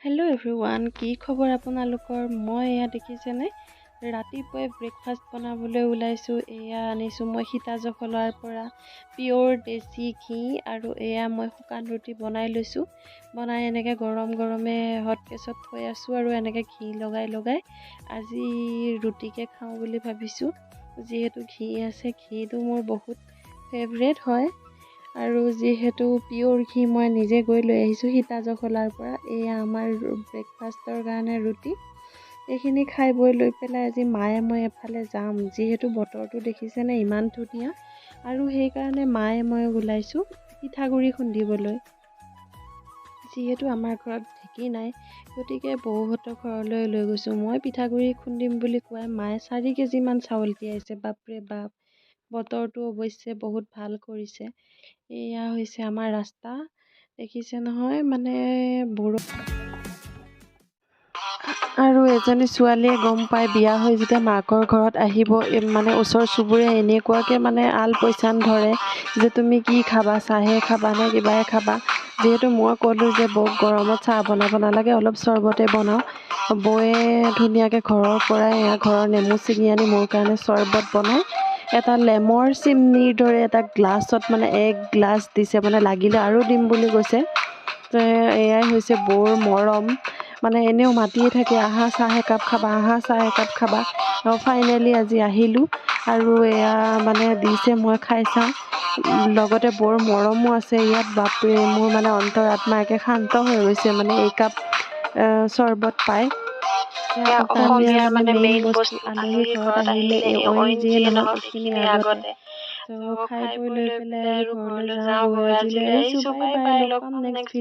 Hello' everyone, কি খবৰ আপোনালোকৰ? মই এয়া দেখিছেনে ৰাতিপুৱাই ব্ৰেকফাষ্ট বনাবলৈ ওলাইছোঁ। এয়া আনিছোঁ মই সীতাজখলাৰ পৰা পিয়'ৰ দেশী ঘি, আৰু এয়া মই শুকান ৰুটি বনাই লৈছোঁ। বনাই এনেকৈ গৰম গৰমে হটকেছত থৈ আছোঁ, আৰু এনেকৈ ঘি লগাই লগাই আজি ৰুটিকে খাওঁ বুলি ভাবিছোঁ। যিহেতু ঘি আছে, ঘিটো মোৰ বহুত ফেভৰেট হয়। আৰু যিহেতু পিয়'ৰ ঘি মই নিজে গৈ লৈ আহিছোঁ সীতাজখলাৰ পৰা। এয়া আমাৰ ব্ৰেকফাষ্টৰ কাৰণে ৰুটি। এইখিনি খাই বৈ লৈ পেলাই আজি মায়ে মই এফালে যাম। যিহেতু বতৰটো দেখিছেনে ইমান ধুনীয়া, আৰু সেইকাৰণে মায়ে মই ওলাইছোঁ পিঠাগুড়ি খুন্দিবলৈ। যিহেতু আমাৰ ঘৰত ঢেঁকী নাই, গতিকে বৌহঁতৰ ঘৰলৈ লৈ গৈছোঁ। মই পিঠাগুড়ি খুন্দিম বুলি কোৱাই মায়ে 4 কেজিমান চাউল তিয়াইছে। বাপৰে বাপ, বতৰটো অৱশ্যে বহুত ভাল কৰিছে। এয়া হৈছে আমাৰ ৰাস্তা, দেখিছে নহয়, মানে আৰু এজনী ছোৱালীয়ে গম পাই বিয়া হৈ যেতিয়া মাকৰ ঘৰত আহিব, মানে ওচৰ চুবুৰীয়া এনেকুৱাকৈ মানে আল পৈচান ধৰে যে তুমি কি খাবা, চাহে খাবা নে কিবাই খাবা। যিহেতু মই ক'লোঁ যে বৌক গৰমত চাহ বনাব নালাগে, অলপ চৰ্বতে বনাওঁ। বৌয়ে ধুনীয়াকৈ ঘৰৰ পৰাই ঘৰৰ নেমু ছিঙি আনি মোৰ কাৰণে চৰ্বত বনাই এটা লেমৰ চিমনিৰ দৰে এটা গ্লাছত, মানে 1 গ্লাছ দিছে, মানে লাগিলে আৰু দিম বুলি কৈছে। এয়াই হৈছে বৌৰ মৰম। মানে এনেও মাতিয়ে থাকে, আহা চাহ একাপ খাবা, আহা চাহ একাপ খাবা। ফাইনেলি আজি আহিলোঁ, আৰু এয়া মানে দিছে, মই খাই চাওঁ। লগতে বৰ মৰমো আছে ইয়াত। বাপৰে, মোৰ মানে অন্তৰ আত্মা একে শান্ত হৈ গৈছে মানে একাপ চৰ্বত পাই। অসমীয়াৰ মানে মেইন বস্তু, আলহী ঘৰত আহিলে অইন যিয়ে নহওক এইখিনি আগতে। ত' খাই বৈ লৈ পেলাই আৰু ঘৰলৈ যাওঁ গৈ। আজিলৈ আহিছোঁ, বাই বাই, লগ পাম নেক্সট ভিডিঅ'।